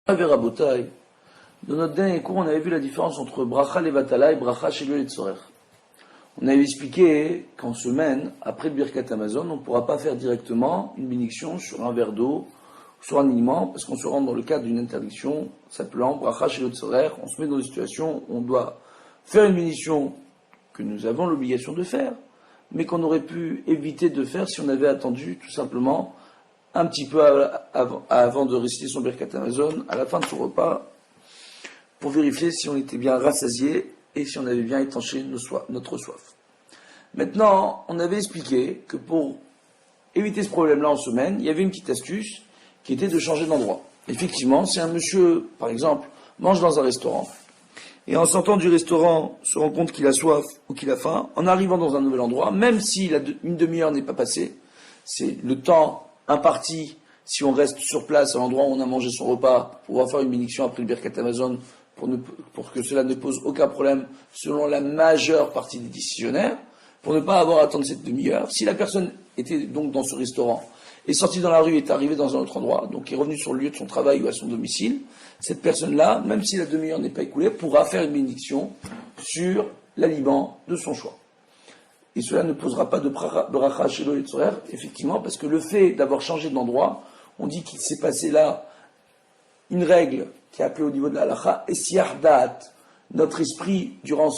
Rabotai, dans notre dernier cours, on avait vu la différence entre bracha levatala et bracha shelo letzorer. On avait expliqué qu'en semaine, après le birkat Amazon, on ne pourra pas faire directement une bénédiction sur un verre d'eau, sur un aliment, parce qu'on se rend dans le cadre d'une interdiction s'appelant bracha shelo letzorer. On se met dans une situation où on doit faire une bénédiction que nous avons l'obligation de faire, mais qu'on aurait pu éviter de faire si on avait attendu tout simplement un petit peu avant de réciter son birkat Amazon, à la fin de son repas, pour vérifier si on était bien rassasié et si on avait bien étanché notre soif. Maintenant, on avait expliqué que pour éviter ce problème-là en semaine, il y avait une petite astuce qui était de changer d'endroit. Effectivement, si un monsieur, par exemple, mange dans un restaurant, et en sortant du restaurant, se rend compte qu'il a soif ou qu'il a faim, en arrivant dans un nouvel endroit, même si une demi-heure n'est pas passée, c'est le temps imparti, si on reste sur place à l'endroit où on a mangé son repas, pour pouvoir faire une bénédiction après le birkat Amazon, pour que cela ne pose aucun problème selon la majeure partie des décisionnaires, pour ne pas avoir à attendre cette demi-heure. Si la personne était donc dans ce restaurant, est sortie dans la rue, est arrivée dans un autre endroit, donc est revenue sur le lieu de son travail ou à son domicile, cette personne-là, même si la demi-heure n'est pas écoulée, pourra faire une bénédiction sur l'aliment de son choix. Et cela ne posera pas de bracha shelo letzorer, effectivement, parce que le fait d'avoir changé d'endroit, on dit qu'il s'est passé là une règle qui est appelée au niveau de la halacha, et siach da'at, notre esprit, durant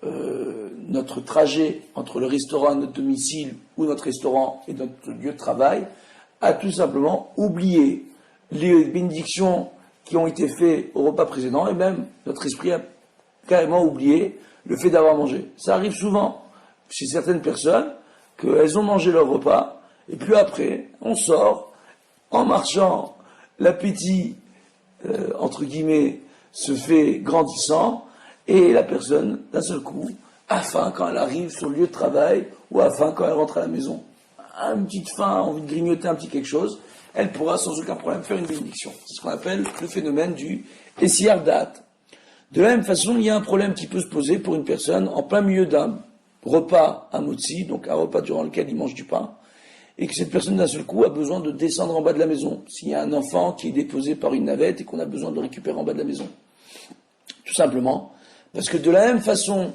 notre trajet entre le restaurant et notre domicile, ou notre restaurant et notre lieu de travail, a tout simplement oublié les bénédictions qui ont été faites au repas précédent, et même notre esprit a carrément oublié le fait d'avoir mangé. Ça arrive souvent chez certaines personnes qu'elles ont mangé leur repas, et puis après, on sort, en marchant, l'appétit, entre guillemets, se fait grandissant, et la personne, d'un seul coup, a faim quand elle arrive sur le lieu de travail, ou a faim quand elle rentre à la maison. A une petite faim, envie de grignoter un petit quelque chose, elle pourra sans aucun problème faire une bénédiction. C'est ce qu'on appelle le phénomène du Essiyar Da'at. De la même façon, il y a un problème qui peut se poser pour une personne en plein milieu d'un repas à motzi, donc un repas durant lequel il mange du pain, et que cette personne d'un seul coup a besoin de descendre en bas de la maison. S'il y a un enfant qui est déposé par une navette et qu'on a besoin de le récupérer en bas de la maison. Tout simplement, parce que de la même façon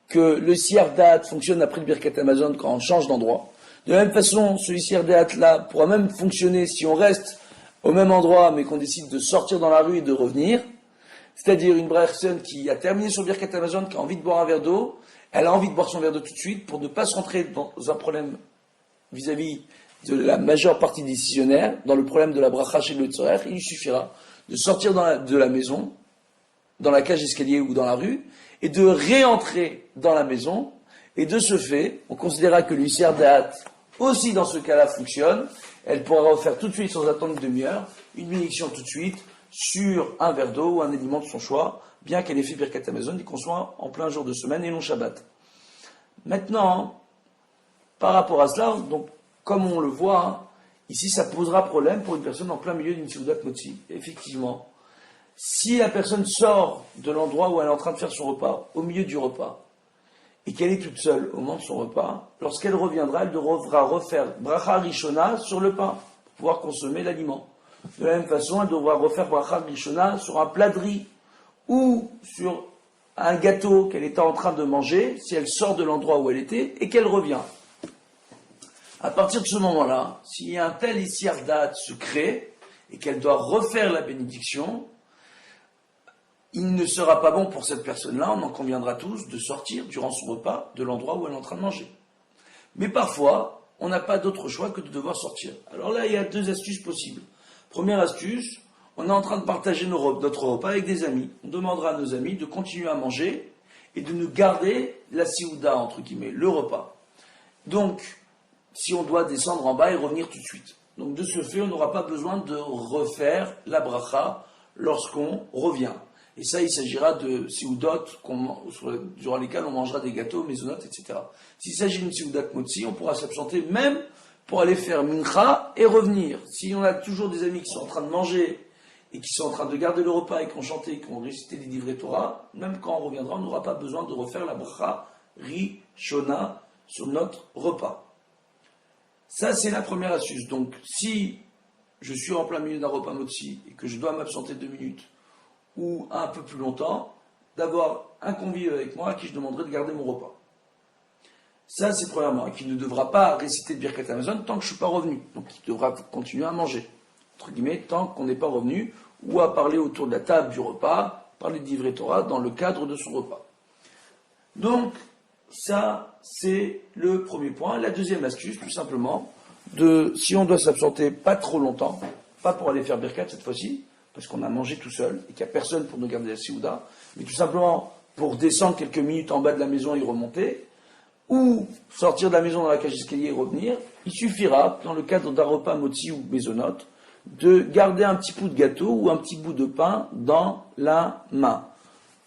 que le Siyar Da'at fonctionne après le birkat Amazon quand on change d'endroit, de la même façon, ce Siyar Da'at là pourra même fonctionner si on reste au même endroit mais qu'on décide de sortir dans la rue et de revenir. C'est-à-dire une personne qui a terminé son birkat Amazon, qui a envie de boire un verre d'eau, elle a envie de boire son verre d'eau tout de suite pour ne pas se rentrer dans un problème vis-à-vis de la majeure partie décisionnaire, dans le problème de la bracha shelo letzorer. Il lui suffira de sortir de la maison, dans la cage d'escalier ou dans la rue, et de réentrer dans la maison, et de ce fait, on considérera que l'Issiyar Da'at, aussi dans ce cas-là, fonctionne. Elle pourra refaire tout de suite, sans attendre une demi-heure, une bénédiction tout de suite, sur un verre d'eau ou un aliment de son choix, bien qu'elle ait fait birkat Amazon et qu'on soit en plein jour de semaine et non Shabbat. Maintenant, par rapport à cela, donc, comme on le voit, ici ça posera problème pour une personne en plein milieu d'une seudat motzi. Effectivement, si la personne sort de l'endroit où elle est en train de faire son repas, au milieu du repas, et qu'elle est toute seule au moment de son repas, lorsqu'elle reviendra, elle devra refaire bracha rishona sur le pain, pour pouvoir consommer l'aliment. De la même façon, elle devra refaire bracha rishona sur un plat de riz, ou sur un gâteau qu'elle était en train de manger, si elle sort de l'endroit où elle était, et qu'elle revient. À partir de ce moment-là, s'il y a un tel Essiyar Da'at se crée, et qu'elle doit refaire la bénédiction, il ne sera pas bon pour cette personne-là, on en conviendra tous, de sortir durant son repas de l'endroit où elle est en train de manger. Mais parfois, on n'a pas d'autre choix que de devoir sortir. Alors là, il y a deux astuces possibles. Première astuce, on est en train de partager notre repas avec des amis. On demandera à nos amis de continuer à manger et de nous garder la siouda, entre guillemets, le repas. Donc, si on doit descendre en bas et revenir tout de suite. Donc de ce fait, on n'aura pas besoin de refaire la bracha lorsqu'on revient. Et ça, il s'agira de siudot durant lesquels on mangera des gâteaux, maisonnotes, etc. S'il s'agit d'une sioudat motzi, on pourra s'absenter même pour aller faire mincha et revenir. Si on a toujours des amis qui sont en train de manger et qui sont en train de garder le repas et qui ont chanté et qui ont récité les divrei Torah, même quand on reviendra, on n'aura pas besoin de refaire la bracha rishona sur notre repas. Ça, c'est la première astuce. Donc, si je suis en plein milieu d'un repas motzi et que je dois m'absenter 2 minutes ou un peu plus longtemps, d'avoir un convive avec moi à qui je demanderai de garder mon repas. Ça, c'est premièrement, et qui ne devra pas réciter de Birkat Hamazon tant que je ne suis pas revenu. Donc, il devra continuer à manger, entre guillemets, tant qu'on n'est pas revenu, ou à parler autour de la table du repas, parler d'Ivrei Torah dans le cadre de son repas. Donc, ça, c'est le premier point. La deuxième astuce, tout simplement, si on doit s'absenter pas trop longtemps, pas pour aller faire Birkat cette fois-ci, parce qu'on a mangé tout seul, et qu'il n'y a personne pour nous garder la Séouda, mais tout simplement pour descendre quelques minutes en bas de la maison et remonter, ou sortir de la maison dans la cage d'escalier et revenir, il suffira, dans le cadre d'un repas motzi ou maisonnote, de garder un petit bout de gâteau ou un petit bout de pain dans la main.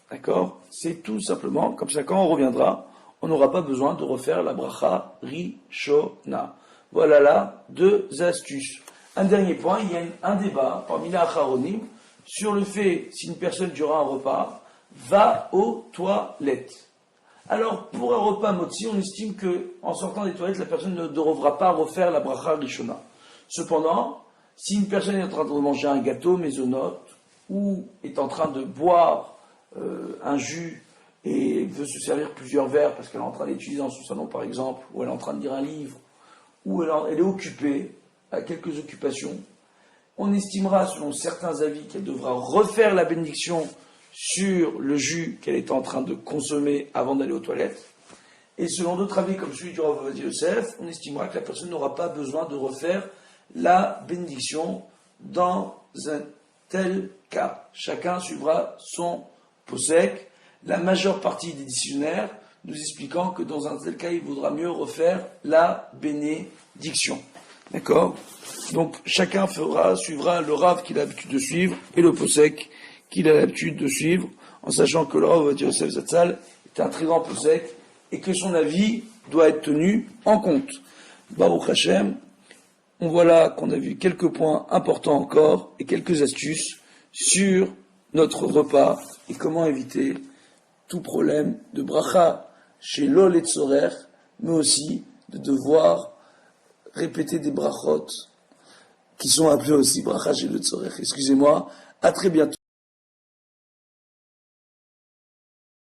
D'accord? C'est tout simplement, comme ça quand on reviendra, on n'aura pas besoin de refaire la bracha rishona. Voilà là 2 astuces. Un dernier point, il y a un débat parmi les acharonim sur le fait, si une personne durant un repas, va aux toilettes. Alors, pour un repas motzi, on estime qu'en sortant des toilettes, la personne ne devra pas refaire la bracha rishona. Cependant, si une personne est en train de manger un gâteau maisonnote ou est en train de boire un jus et veut se servir plusieurs verres parce qu'elle est en train d'étudier dans son salon par exemple, ou elle est en train de lire un livre, ou elle est occupée à quelques occupations, on estimera selon certains avis qu'elle devra refaire la bénédiction sur le jus qu'elle est en train de consommer avant d'aller aux toilettes. Et selon d'autres avis comme celui du Rav Ovadia Yosef, on estimera que la personne n'aura pas besoin de refaire la bénédiction dans un tel cas. Chacun suivra son posek. La majeure partie des dictionnaires nous expliquant que dans un tel cas, il vaudra mieux refaire la bénédiction. D'accord? Donc chacun suivra le Rav qu'il a l'habitude de suivre et le posek qu'il a l'habitude de suivre, en sachant que le Rav Ovadia Yosef Zatzal est un très grand posek et que son avis doit être tenu en compte. Baruch Hashem, on voit là qu'on a vu quelques points importants encore et quelques astuces sur notre repas et comment éviter tout problème de bracha chez l'ol et tzorer, mais aussi de devoir répéter des brachot qui sont appelés aussi bracha chez le tzorer. Excusez-moi, à très bientôt.